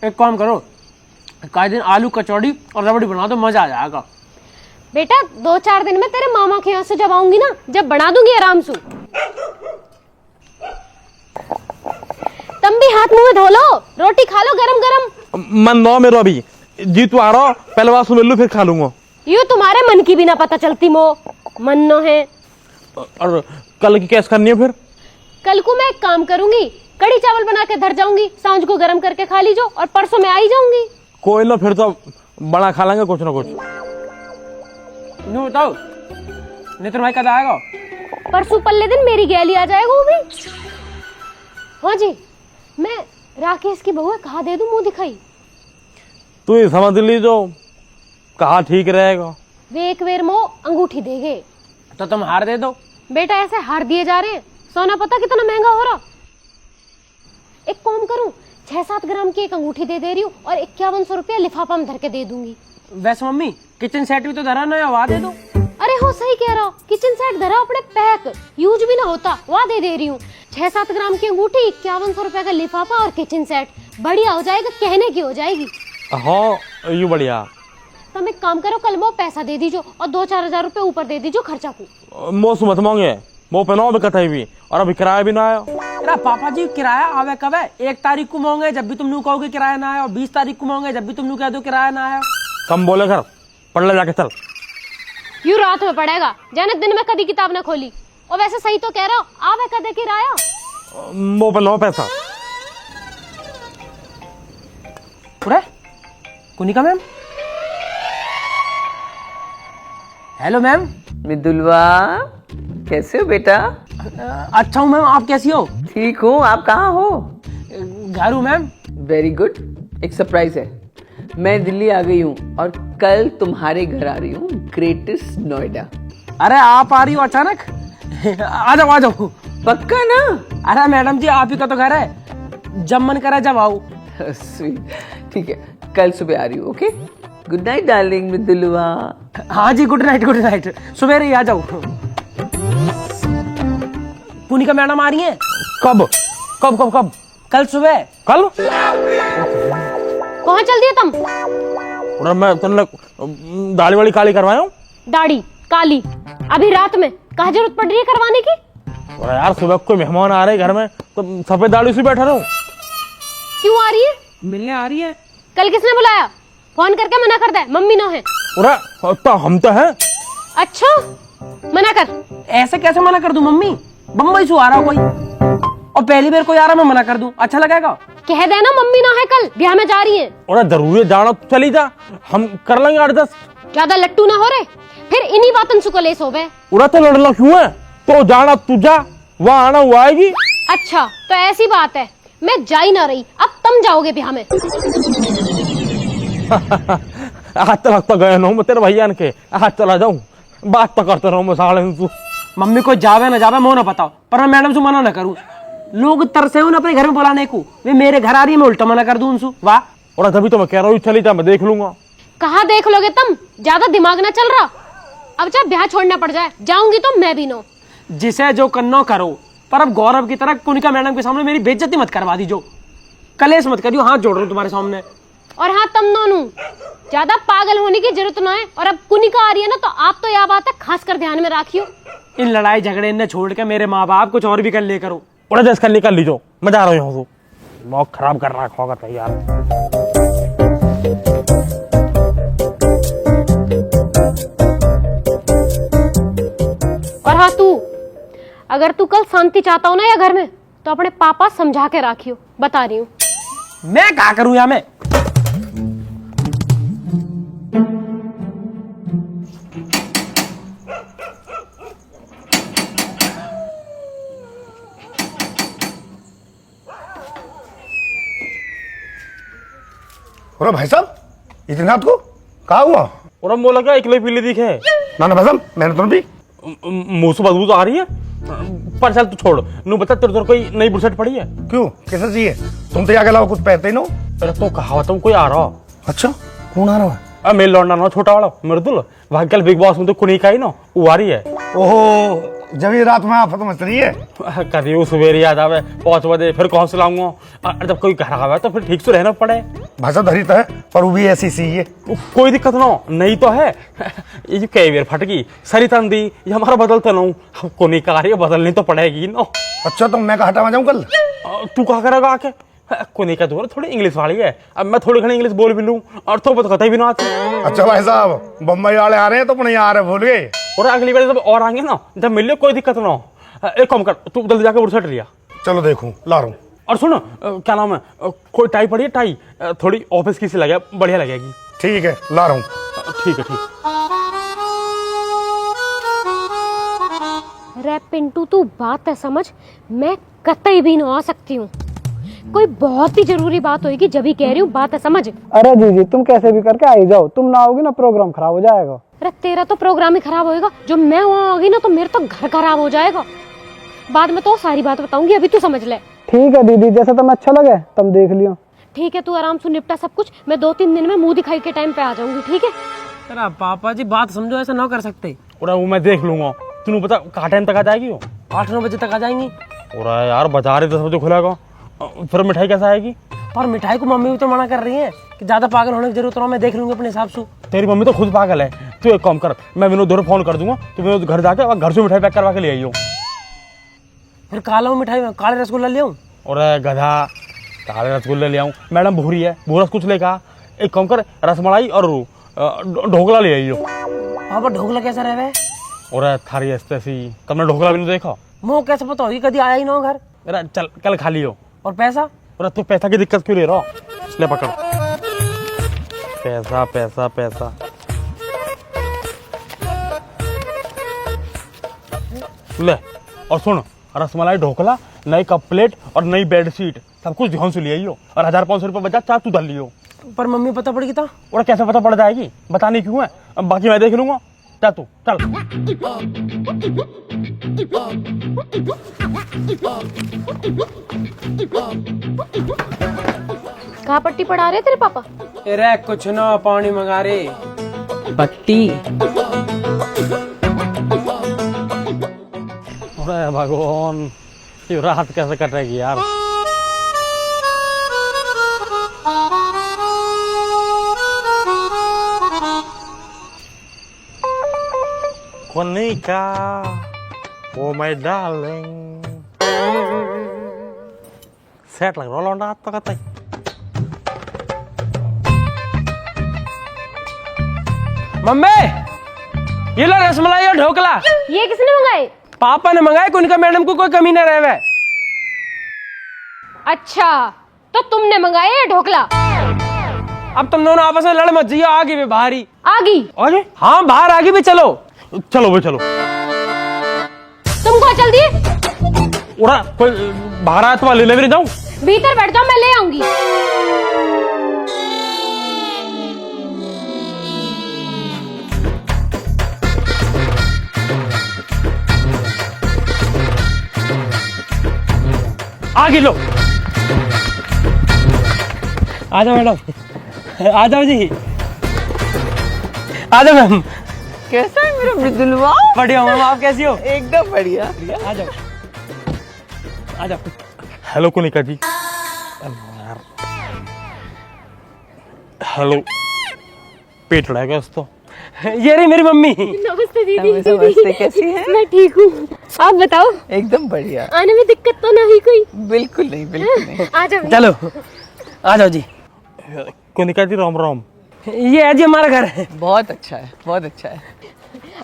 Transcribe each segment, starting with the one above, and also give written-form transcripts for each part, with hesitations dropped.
एक काम करो, काई दिन आलू कचौड़ी और रबड़ी बना दो, मजा आ जाएगा। बेटा 2-4 दिन में तेरे मामा के यहाँ से जब आऊंगी ना, जब बना दूंगी आराम से। तुम भी हाथ मुंह धो लो, रोटी खा लो गरम गरम। मन नो मेरो अभी जी, तू आ रहा पहले बात सुन लू फिर खा लूंगा। यूं तुम्हारे मन की भी ना पता चलती मो, मन नो है। और कल की कैसे करनी है फिर? कल को मैं एक काम करूंगी, कड़ी चावल बना के धर जाऊंगी, सांझ को गरम करके खा लीजो और परसों मैं आई जाऊंगी। कोई ना, फिर तो बड़ा खा लेंगे कुछ ना कुछ। यूं बताओ नितिन भाई कब आएगा? परसों पल्ले दिन मेरी गैली आ जाएगा वो भी। हाँ जी, मैं राकेश की बहू कहा दे दूं मुंह दिखाई? तू ही समझ ली जो कहा ठीक रहेगा। वे एक वेर मो अंगूठी देगे। तो तुम हार दे दो। बेटा ऐसे हार दिए जा रहे हैं, सोना पता कितना महंगा हो रहा। एक काम करूं, 6-7 ग्राम की एक अंगूठी दे रही हूँ और 5100 रुपया लिफाफा में धर के दे दूंगी। वैसे मम्मी किचन सेट भी तो धरा ना, वहाँ दे दो। अरे हो सही कह रहा, किचन सेट धरा अपने पैक, यूज भी ना होता, वहाँ दे रही हूँ। 6-7 ग्राम की अंगूठी, 5100 रुपया का लिफाफा और किचन सेट, बढ़िया हो जाएगा, कहने की हो जाएगी। हाँ यू बढ़िया। तुम एक काम करो, कल वो पैसा दे दीजो और 2-4 हजार रुपए ऊपर दे दीजो खर्चा को। मोस मत मांगे, वो पहनाओ भी कटाई भी, और अभी किराया भी ना आया। अरे पापा जी किराया आवे कब है? 1 तारीख को मांगे जब भी तुम लोग कहोगे किराया ना आया, और 20 तारीख को मांगे जब भी तुम लोग कह दो किराया ना आया। कम बोले कर, पढ़ ले जाके चल। यूं रात में पड़ेगा, जाने दिन में कभी किताब ना खोली। और वैसे सही तो कह रहा हो, आवे कदे किराया। वो पहनाओ पैसा। अरे कुनिका मैम। Hello ma'am. मिदुलवा, कैसे हो बेटा? अच्छा हूँ मैम, आप कैसी हो? ठीक हूँ, आप कहाँ हो? घर हूँ मैम। Very good. एक सरप्राइज है, मैं दिल्ली आ गई हूँ और कल तुम्हारे घर आ रही हूँ, ग्रेटेस्ट नोएडा। अरे आप आ रही हो अचानक? आ जाओ आ जाओ। पक्का ना? अरे मैडम जी आप ही का तो घर है, जब मन करे जब आओ। स्वीट, ठीक है, कल सुबह आ रही हूँ। ओके, गुड नाइट डार्लिंग मिदुलवा। हाँ जी गुड नाइट गुड नाइट, सुबह ही आ जाओ। पुनिका मैडम आ रही हैं? कब कब कब कब? कल सुबह। कल? कहाँ चल दिए तुम? और मैं तुमने दाढ़ी वाली काली करवाया हूँ। दाढ़ी काली अभी रात में कहाँ जरूरत पड़ रही है करवाने की? और यार सुबह कोई मेहमान आ रहे घर में तो सफेद दाढ़ी से बैठा रहूं। क्यों आ रही है? मिलने आ रही है। कल किसने बुलाया? फोन करके मना कर दे, मम्मी ना है। अरे तो हम तो हैं। अच्छा मना कर। ऐसे कैसे मना कर दूं मम्मी? बम्बई से आ रहा कोई, और पहली बार कोई आ रहा मैं मना कर दूं, अच्छा लगेगा? कह देना मम्मी ना है, कल ब्याह में जा रही है। और जरूरी जाना तो चली जा, हम कर लेंगे एडजस्ट। ज्यादा लट्टू ना हो रहे, फिर इन्हीं बातन से को ले सोबे। उरा तो लड़ना क्यों है? तो जाना तू जा, वहाँ आना वो आएगी। अच्छा तो ऐसी बात है, मैं जा ही ना रही, अब तुम जाओगे ब्याह में। आज तक तो गए ना मैं तेरे भैया के, आज चला जाऊं, बात तो करते रहो मैं साले तू। मम्मी को जावे ना जावे मोह ना बताओ, पर मैं मैडम से मना ना करूं। लोग तरसे हो ना अपने घर में बुलाने को, वे मेरे घर आ रही है मैं उल्टा मना कर दूं उनसे। वाह। और तभी तो मैं कह रहा हूँ चली जा, मैं देख लूंगा। कहाँ देख लोगे तुम, ज्यादा दिमाग ना चल रहा। अब चाहे ब्याह छोड़ना पड़ जाए, जाऊंगी तो मैं भी नो। जिसे जो करना करो, पर अब गौरव की तरह पुनिका मैडम के सामने मेरी बेइज्जती मत करवा दीजो, कलेश मत करियो, हाथ जोड़ रहा हूं तुम्हारे सामने। और हाँ तुम दोनों ज्यादा पागल होने की जरूरत ना है। और अब कुनिका आ रही है ना, तो आप तो यह बात है खास कर ध्यान में रखियो। इन लड़ाई झगड़े इन्हें छोड़ के मेरे माँ बाप कुछ और भी कर ले करो। और जैसे कर निकल लीजो, मैं जा रहा हूँ, मौक खराब कर रहा होगा तैयार। और हाँ तू, अगर तू कल शांति चाहता हो ना या घर में, तो अपने पापा समझा के राखियो, बता रही हूँ। मैं क्या करूं यहाँ में? अरे भाई साहब, इतनी रात को कहा हुआ? और हम बोला क्या इकले पीले दिखे? ना भाई साहब, मैंने तो भी मुंह से बदबू तो आ रही है, पर चल तू छोड़। नू बता तेरे कोई नई बुरसट पड़ी है? क्यों, कैसा चाहिए? तुम तो यहाँ कुछ पहनते ही नो। अरे तो कहा तुम कोई आ रहा। अच्छा, कौन आ रहा है? मेरे लौंडा ना छोटा वाला मृदुल, वहाँ कल बिग बॉस में तो कुनी का ही ना वो आ रही है। ओहो, जब ये रात में आफत मच रही है। कभी सवेरे याद आवे 5 बजे, फिर कौन से लाऊंगा? और जब कोई घर आवे तो फिर ठीक से रहना पड़े। भाषा धरी तो है पर वो भी ऐसी सी है। कोई दिक्कत ना हो, नहीं तो है ये जो कई बार फट गई सरी तंदी, ये हमारा बदलता ना हूँ को नहीं कहा, बदलनी तो पड़ेगी ना। अच्छा तो मैं हटावा जाऊँ कल? तू क्या करेगा आके? कोने का दूर थोड़ी इंग्लिश वाली है, अब मैं थोड़ी घनी इंग्लिश बोल भी लूं और तो पता ही भी ना आती। अच्छा भाई साहब, बम्बई वाले आ रहे हैं तो अपने यहाँ आ रहे, भूल गए? और अगली बार जब और आएंगे ना, जब मिल कोई दिक्कत ना हो। एक काम कर, तू जल्दी जाकर उड़सट लिया। चलो देखूं, ला रहा हूँ। और सुनो क्या नाम है, कोई टाई पड़ी है? टाई थोड़ी ऑफिस की सी लगे, बढ़िया लगेगी। ठीक है, ला रहा हूँ। ठीक है ठीक। रे पिंटू तू बात है समझ, मैं कतई भी ना आ सकती हूँ। कोई बहुत ही जरूरी बात होगी जब ही कह रही हूँ, बात है समझ। अरे दीदी तुम कैसे भी करके आ ही जाओ, तुम ना आओगी ना प्रोग्राम खराब हो जाएगा। अरे तेरा तो प्रोग्राम ही खराब होएगा, जो मैं वहाँ होगी ना तो मेरा तो घर खराब हो जाएगा। बाद में तो सारी बात बताऊंगी, अभी तू समझ ले। ठीक है दीदी, जैसे तुम्हें अच्छा लगे तुम देख लियो। ठीक है, तू आराम से निपटा सब कुछ, मैं 2-3 दिन में मुंह दिखाई के टाइम पे आ जाऊंगी, ठीक है? अरे पापा जी बात समझो, ऐसा ना कर सकते। और वो मैं देख लूंगा, तू पता कहाँ टाइम तक आ जाएगी वो? 8-9 बजे तक आ जाएंगी। और यार बाजार 10 बजे खुलेगा, फिर मिठाई कैसे आएगी? पर मिठाई को मम्मी भी तो मना कर रही है कि ज्यादा पागल होने की जरूरत ना, मैं देख लूंगी अपने हिसाब से। तेरी मम्मी तो खुद पागल है। तू एक काम कर, मैं विनोद दोनों फोन कर दूंगा, तू विनोद घर जाके घर से मिठाई पैक करवा के ले आई हो। फिर काला मिठाई में काले रसगुल्ला ले आऊं? और गधा काले रसगुल्ले ले आऊं? मैडम भूरी है, भूरस कुछ लेगा। एक काम कर, रसमलाई और ढोकला ले आई हो। पापा ढोकला कैसा रहे? और थारी ऐसी तुमने ढोकला भी नहीं देखा? मुँह कैसे पता होगी, कभी आया ही ना हो घर। अरे चल कल खा लियो। और पैसा? और तू पैसा की दिक्कत क्यों ले रहा? ले पकड़, पैसा पैसा पैसा। ले और सुन, रसमलाई ढोकला, नई कप प्लेट और नई बेड शीट, सब कुछ ध्यान से ले आइयो। और 1000-500 रुपये बचा, चाह तू डाल लियो। पर मम्मी पता पड़ गई था? और कैसे पता पड़ जाएगी, बतानी क्यों है? अब बाकी मैं देख लूंगा, जा तू चल। कहाँ पट्टी पढ़ा रहे तेरे पापा? अरे कुछ ना, पानी मंगा रहे। पट्टी। अरे भगवान, ये रात कैसे कटेगी यार? Konika, oh my darling. Set lang rolong dato katay. Mummy ये लो रसमलाई और ढोकला। ये किसने मंगाए? पापा ने मंगाए, उनका मैडम को कोई कमी ना रहे। अच्छा तो तुमने मंगाए ये ढोकला? अब तुम दोनों आपस में लड़ मत जाइए, आगे भी बाहर ही। आगी? आगे? हाँ बाहर आगे भी चलो। चलो भाई चलो। तुमको चल दिए? उड़ा कोई बाहर आया तो ले ले भी जाऊं? भीतर बैठ जाओ, मैं ले आऊंगी। आगे लो। आ जाओ मैडम, आ जाओ जी, आ जाओ मैम। कैसा है मेरा मृदुलवा? बढ़िया मैम, आप कैसी हो? एकदम बढ़िया। आ जाओ आ जाओ। हेलो कोनिका जी। हेलो, पेट रहेगा उसको। ये रही मेरी मम्मी। नमस्ते दीदी। नमस्ते, नमस्ते, कैसी हैं? मैं ठीक हूँ, आप बताओ। एकदम बढ़िया। आने में दिक्कत तो नहीं कोई? बिल्कुल नहीं, बिल्कुल नहीं। आ जाओ। चलो आ जाओ जी। कोनिका जी राम राम। ये है जी हमारा घर है। बहुत अच्छा है, बहुत अच्छा है।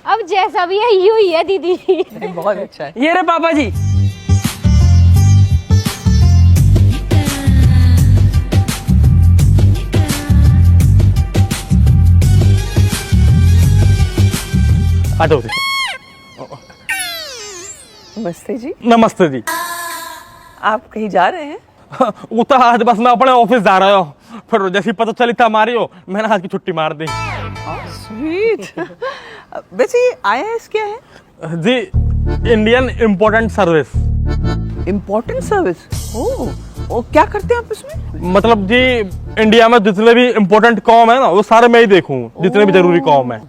अब जैसा भी है यूं ही है दीदी। बहुत अच्छा है। ये रे पापा जी। आ जाओ जी। नमस्ते जी। नमस्ते जी। आप कहीं जा रहे हैं? वो तो आज बस मैं अपने ऑफिस जा रहा हूँ, फिर जैसी पता चली था हमारी हो, मैंने आज की छुट्टी मार दी। स्वीट। वैसे ये IAS क्या है? जी, Indian important service. Important service? Oh, क्या करते हैं आप इसमें? मतलब जी इंडिया में जितने भी इम्पोर्टेंट काम है ना, वो सारे मैं ही देखूं, जितने भी जरूरी काम है।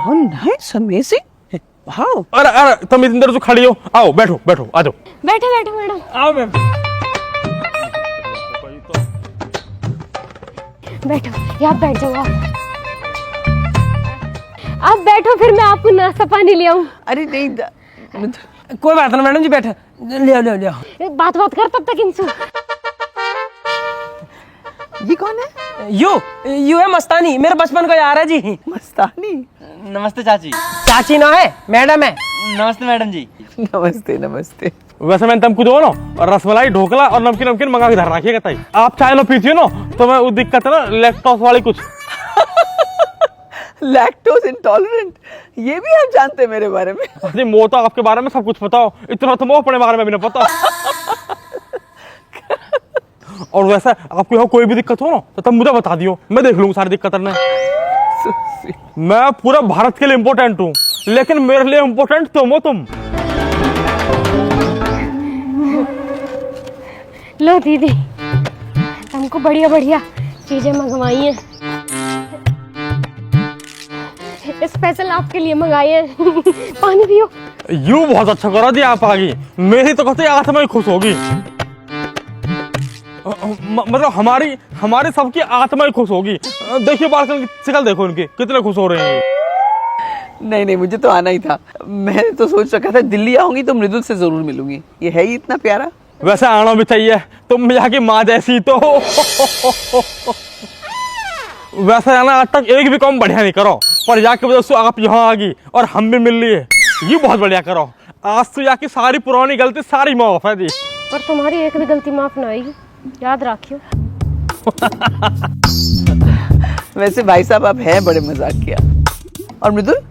Nice, amazing. हाँ अरे अरे तुम इतनी देर से खड़ी हो, आओ बैठो बैठो आ जाओ। बैठो बैठो मैडम, आओ मैम। बैठो, यहाँ बैठ जाओ आप बैठो, फिर मैं आपको नाश्ता पानी ले आऊं। अरे नहीं कोई बात नहीं मैडम जी, बैठे ले आओ ले आओ। बात कर तब तक इनसे। ये कौन है? यू है मस्तानी, मेरे बचपन का यार है जी। मस्तानी? नमस्ते चाची। चाची ना है, मैडम है। नमस्ते मैडम जी। नमस्ते नमस्ते। वैसे मैंने तुमको जो ना रसमलाई, ढोकला और नमकीन नमकीन मंगा के धर रखिएगा ताई। आप चाय लो पीती हो ना तो मैं वो दिक्कत है ना लैक्टोस वाली कुछ। लैक्टोज इंटॉलरेंट, ये भी आप जानते हैं मेरे बारे में? अरे मो तो आपके बारे में सब कुछ पता हो, इतना तो मो अपने बारे में भी नहीं पता। और वैसे आपको यहाँ कोई भी दिक्कत हो ना तो तब मुझे बता दियो, मैं देख लूंगा सारी दिक्कत ने। मैं पूरा भारत के लिए इम्पोर्टेंट हूँ, लेकिन मेरे लिए इम्पोर्टेंट तुम हो तुम। लो दीदी, हमको बढ़िया बढ़िया चीजें मंगवाई हैं, स्पेशल आपके लिए मंगाई है। पानी पियो। यू बहुत अच्छा करा दिया आप आगे, मेरी तो कहते आत्मा ही खुश होगी। मतलब हमारी सबकी आत्मा ही खुश होगी। देखिए बालकन की शक्ल देखो इनकी, कितने खुश हो रहे हैं। नहीं नहीं, मुझे तो आना ही था। मैंने तो सोच रखा था दिल्ली आऊंगी तो मृदुल से जरूर मिलूंगी, ये है ही इतना प्यारा। वैसे आना भी चाहिए, तुम यहाँ की माँ जैसी तो हो। वैसे आना आज तक एक भी काम बढ़िया नहीं करो, पर यहाँ की वजह से आप यहाँ आ गई और हम भी मिल लिए, ये बहुत बढ़िया करो। आज तो यहाँ की सारी पुरानी गलती सारी माफ है जी। पर तुम्हारी एक भी गलती माफ ना होगी, याद रखियो। वैसे भाई साहब आप हैं बड़े मजाक किया। और मृदुल,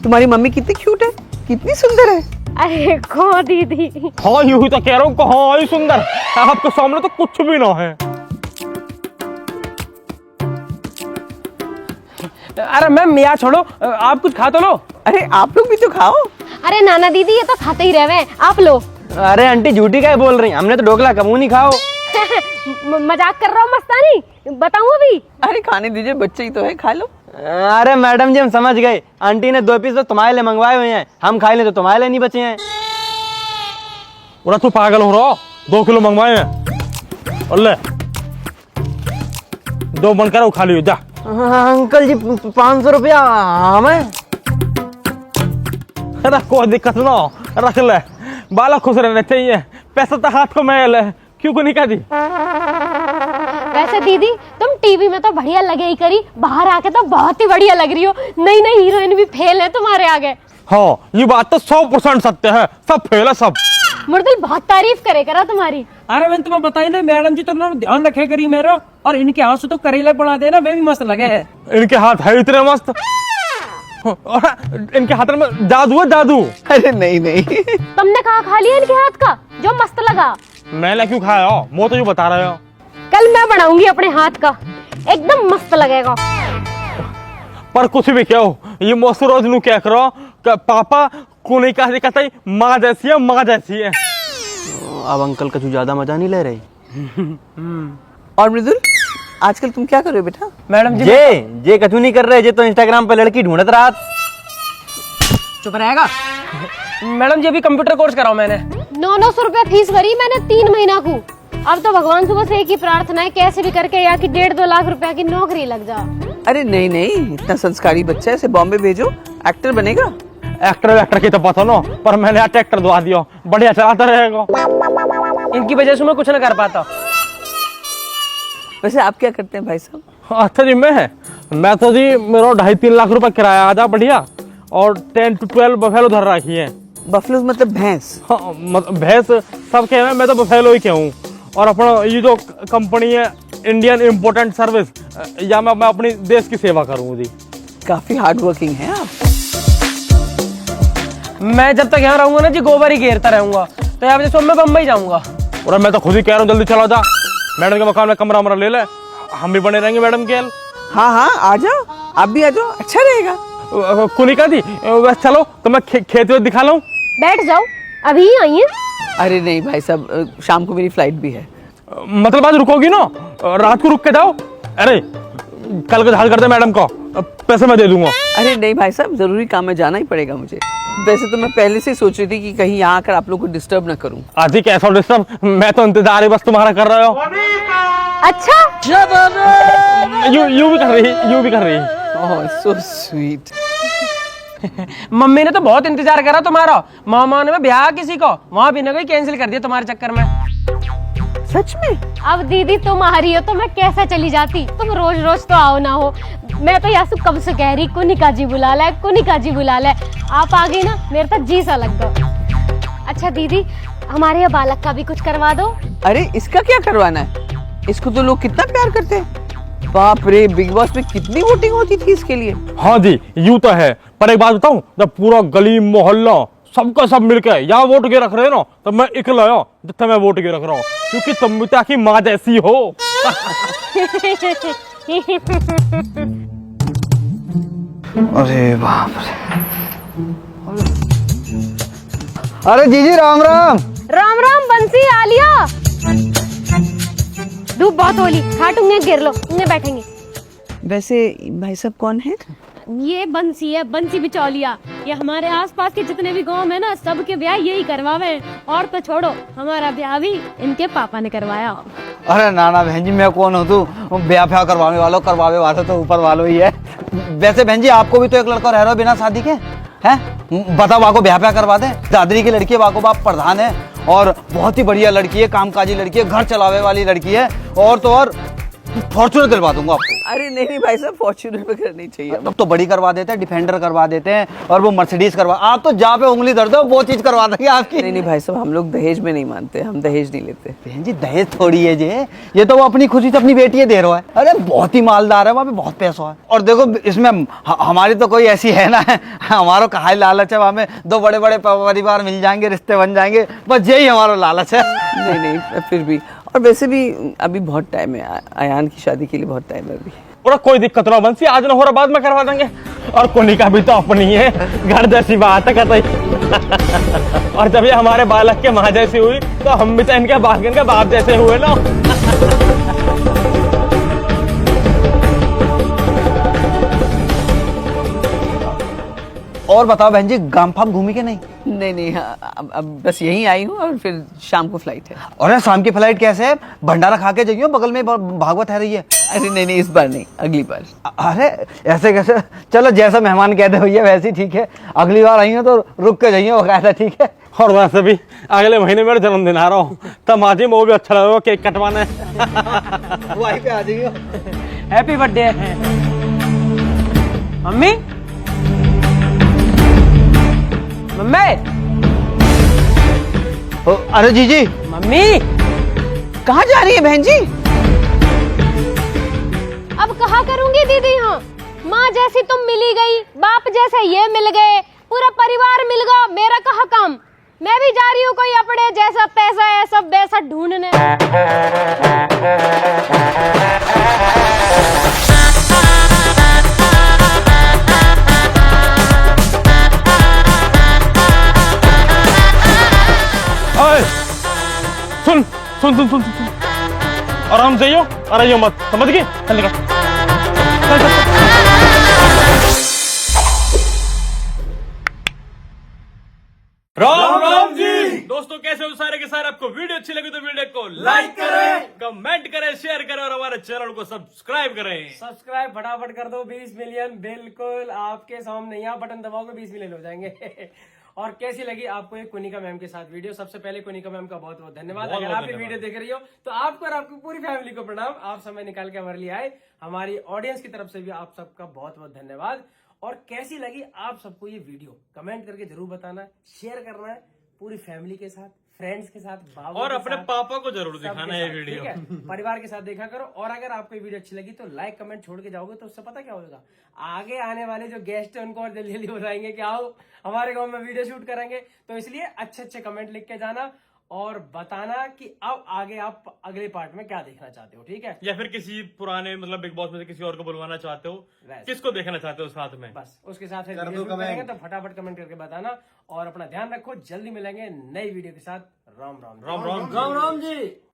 तुम्हारी मम्मी कितनी क्यूट है, कितनी सुंदर है। अरे को दीदी। हाँ यूं ही तो कह रहा हूँ, हाँ ही सुंदर, आपके सामने तो कुछ भी ना है। अरे मैम यार छोड़ो, आप कुछ खा तो लो। अरे आप लोग भी तो खाओ। अरे नाना दीदी, ये तो खाते ही रहे, आप लो। अरे आंटी झूठी क्या बोल रही, हमने तो ढोकला कबू नहीं खाओ। मजाक कर रहा हूँ मस्तानी, बताऊँ अभी? अरे खाने दीजिए, बच्चे ही तो है, खा लो। अरे मैडम जी हम समझ गए, आंटी ने 2 पीस तो तुम्हारे लिए मंगवाए हुए हैं, हम खाए ले तो तुम्हारे लिए नहीं बचे हैं। और तू पागल हो रहा, 2 किलो मंगवाए हैं और ले 2 बनकर वो खा लियो जा। अंकल जी 500 रुपया हमें। अरे कोई दिक्कत ना हो, रख ले, बालक खुश रहने चाहिए, पैसा तो हाथ को मैल है, क्यों को नहीं कह दी। वैसे दीदी तुम टीवी में तो बढ़िया लगे ही करी, बाहर आके तो बहुत ही बढ़िया लग रही हो। नई नई हीरोइन भी फेल है तुम्हारे आगे। हाँ ये बात तो 100% सत्य है, सब फेल है सब। मुर्दुल बहुत तारीफ करे करा तुम्हारी। अरे मैंने तुम्हें बताई ना मैडम जी, तो ना ध्यान रखे करी मेरा, और इनके हाथ से तो करेला बना देना, वे भी मस्त लगे है। इनके हाथ है इतने मस्त, और इनके हाथ में जादू है जादू। अरे नहीं नहीं। तुमने कहा खा लिया इनके हाथ का जो मस्त लगा? मैंने क्यों खाया हो, मैं तो यूँ बता रहे हो। कल मैं बनाऊंगी अपने हाथ का, एकदम मस्त लगेगा। पर कुछ भी क्या हो, ये मस्त रोज नू क्या करो, पापा को नहीं कहा कहता माँ जैसी है, माँ जैसी है। अब अंकल का ज्यादा मजा नहीं ले रही। और मृदुल, आजकल तुम क्या कर रहे हो बेटा? मैडम जी जे कछु नहीं कर रहे, जे तो इंस्टाग्राम पे लड़की ढूंढत रहा। चुप रहेगा। मैडम जी अभी कंप्यूटर कोर्स कराओ मैंने। 900 रुपए फीस भरी मैंने 3 महीना को। अब तो भगवान से बस एक ही प्रार्थना है, कैसे भी करके यहाँ की 1.5-2 लाख रुपया की नौकरी लग जा। अरे नहीं नहीं, इतना संस्कारी बच्चा है, इसे बॉम्बे भेजो, एक्टर बनेगा। एक्टर की तो पता ना, पर मैंने आज ट्रैक्टर दवा दिया, बढ़िया चलाता रहेगा। इनकी वजह से मैं कुछ ना कर पाता। वैसे आप क्या करते हैं भाई साहब? अच्छा जी मैं तो जी मेरा 2.5-3 लाख रुपए किराया आ जा बढ़िया, और 10 to 12 बफेलो धर रखी है। बफलोज मतलब भैंस? हाँ, भैंस सब कह रहे हैं, मैं तो बफेलो ही कहूँ। और अपना ये जो कंपनी है इंडियन इम्पोर्टेंट सर्विस, या मैं अपनी देश की सेवा करूँ जी। काफी हार्ड वर्किंग है आप। मैं जब तक यहाँ रहूंगा ना जी, गोबर ही घेरता रहूंगा, तो यहाँ वजह से मैं बम्बई जाऊंगा। और मैं तो खुद ही कह रहा हूँ जल्दी चला जा, मैडम के मकान में कमरा वमरा ले ले, हम भी बने रहेंगे मैडम के। हाँ हाँ आ जाओ, आप भी आ जाओ, अच्छा रहेगा। कुनिका दी बस चलो तो मैं खेत में दिखा लूँ। बैठ जाओ, अभी ही आई है। अरे नहीं भाई साहब, शाम को मेरी फ्लाइट भी है। मतलब आज रुकोगी ना, रात को रुक के जाओ। अरे कल का झाड़ कर दे मैडम को, पैसे मैं दे दूंगा। अरे नहीं भाई साहब, जरूरी काम में जाना ही पड़ेगा मुझे। वैसे तो मैं पहले से सोच रही थी कि कहीं यहाँ आकर आप लोग को डिस्टर्ब ना करूं। आजी कैसा डिस्टर्ब, मैं तो इंतजार ही बस तुम्हारा कर रहा हूँ। अच्छा यू भी कर रही, यू भी कर रही। ओह सो स्वीट। मम्मी ने तो बहुत इंतजार करा तुम्हारा। मामा ने ब्याह किसी को वहां भी ना कोई कैंसिल कर दिया तुम्हारे चक्कर में। सच में? अब दीदी तुम आ रही हो तो मैं कैसे चली जाती। तुम रोज रोज तो आओ ना हो। मैं तो यासु कब से कह रही कुनिका जी बुला ले, कुनिका जी बुला ले। आप आ गई ना, मेरे तो जी सा लग गया। अच्छा दीदी, हमारे यहाँ बालक का भी कुछ करवा दो। अरे इसका क्या करवाना है? इसको तो लोग कितना प्यार करते हैं। बाप रे, बिग बॉस में कितनी वोटिंग होती थी इसके लिए। हाँ जी, यू तो है, पर एक बात बताऊं, जब पूरा गली मोहल्ला सबका सब मिलकर यहाँ वोट के रख रहे हैं ना, तब मैं इकला जितना मैं वोट के रख रहा हूँ, क्योंकि तम्बिता की माँ जैसी हो। अरे बाप रे। अरे जीजी राम राम। राम राम बंसी आलिया। धूप बहुत होली, खाटूंगे गिर लो, इन्हें बैठेंगे। वैसे भाई साहब कौन है? ये बंसी है, बंसी बिचौलिया। ये हमारे आसपास के जितने भी गांव है ना, सबके ब्याह यही करवावे हैं। और तो छोड़ो, हमारा ब्याह भी इनके पापा ने करवाया। अरे नाना बहन जी, मैं कौन हूँ तू ब्याह फ्याह करवाने वालों तो ऊपर वालों ही है। वैसे बहन जी, आपको भी तो एक लड़का रह रहा है बिना शादी के, हैं? बताओ, वाको ब्याह फ्याह करवा दे। दादरी की लड़की है, वाको बाप प्रधान है और बहुत ही बढ़िया लड़की है, कामकाजी लड़की है, घर चलावे वाली लड़की है। और तो और फॉर्च्यूनर दिलवा दूंगा आपको। अरे नहीं भाई साहब, फॉर्च्यूनर पे करनी चाहिए। तब तो बड़ी करवा देते हैं, डिफेंडर करवा देते हैं, और वो मर्सिडीज करवा। आप तो जहाँ पे उंगली दर्द हो वो चीज करवा देंगे आपकी। नहीं भाई साहब, हम लोग दहेज में नहीं मानते, हम दहेज नहीं लेते। बहन जी, दहेज थोड़ी है ये तो वो अपनी खुशी से अपनी बेटी दे रहा है। अरे बहुत ही मालदार है, वहाँ पे बहुत पैसा है। और देखो इसमें हमारी तो कोई ऐसी है ना, हमारा कहा लालच है, वहाँ में 2 बड़े बड़े परिवार मिल जाएंगे, रिश्ते बन जाएंगे, बस यही हमारा लालच है। नहीं फिर भी, और वैसे भी अभी बहुत टाइम है, अयान की शादी के लिए बहुत टाइम है अभी। और कोई दिक्कत ना बंसी, आज न हो रहा बाद में करवा देंगे। और कोनिका भी तो अपनी है, घर जैसी बात है कतई। और जब ये हमारे बालक के माँ जैसी हुई, तो हम भी तो इनके बालकन के बाप जैसे हुए ना। और बताओ बहन जी, गांव फाम घूमी के नहीं? नहीं हाँ, अब बस यहीं आई हूँ और फिर शाम को फ्लाइट है। और शाम की फ्लाइट कैसे है? भंडारा खा के जाइयो, बगल में भागवत है रही है। अरे नहीं इस बार नहीं, अगली बार। अरे ऐसे कैसे? चलो जैसा मेहमान कहते हो भैया वैसे ही ठीक है। अगली बार आई हो तो रुक के जाइए, बकायदा, ठीक है? और वैसे भी अगले महीने मेरा जन्मदिन आ रहा हूँ, तब आज वो भी अच्छा लगेगा, केक कटवाना है। वहीं पे आ जाइए। Happy birthday mummy. मम्मी, अरे जीजी, मम्मी कहाँ जा रही है बहन जी? अब कहा करूंगी दीदी, हाँ माँ जैसी तुम मिली गई, बाप जैसे ये मिल गए, पूरा परिवार मिल गया, मेरा कहा काम। मैं भी जा रही हूँ कोई अपने जैसा पैसा है सब वैसा ढूंढने। सुन सुन सुन सुन सुन, आराम से जाइयो, अरे मत, समझ गई? चल निकल, चल चल। राम राम जी दोस्तों, कैसे हो सारे के सारे? आपको वीडियो अच्छी लगी तो वीडियो को लाइक करें, कमेंट करें, शेयर करें और हमारे चैनल को सब्सक्राइब करें। सब्सक्राइब फटाफट कर दो, 20 मिलियन बिल्कुल आपके सामने। यहाँ बटन दबाओगे 20 मिलियन हो जाएंगे। और कैसी लगी आपको ये कोनिका मैम के साथ वीडियो? सबसे पहले कोनिका मैम का बहुत बहुत धन्यवाद। अगर आप ये वीडियो देख रही हो तो आपको और आपकी पूरी फैमिली को प्रणाम। आप समय निकाल के हमारे लिए आए, हमारी ऑडियंस की तरफ से भी आप सबका बहुत बहुत धन्यवाद। और कैसी लगी आप सबको ये वीडियो कमेंट करके जरूर बताना है, शेयर करना है पूरी फैमिली के साथ, फ्रेंड्स के साथ, बाबू और के अपने साथ, पापा को जरूर सबके दिखाना ये साथ, वीडियो। ठीक है? परिवार के साथ देखा करो। और अगर आपको ये वीडियो अच्छी लगी तो लाइक कमेंट छोड़ के जाओगे तो उससे पता क्या होगा, आगे आने वाले जो गेस्ट है उनको और जल्दी जल्दी बताएंगे कि आओ हमारे गांव में वीडियो शूट करेंगे। तो इसलिए अच्छे अच्छे कमेंट लिख के जाना और बताना कि अब आगे आप अगले पार्ट में क्या देखना चाहते हो, ठीक है? या फिर किसी पुराने मतलब बिग बॉस में से किसी और को बुलवाना चाहते हो, किसको देखना चाहते हो साथ में, बस उसके साथ फिर वीडियो शूट करेंगे। तो फटाफट कमेंट करके बताना और अपना ध्यान रखो। जल्दी मिलेंगे नई वीडियो के साथ। राम राम राम राम राम राम जी।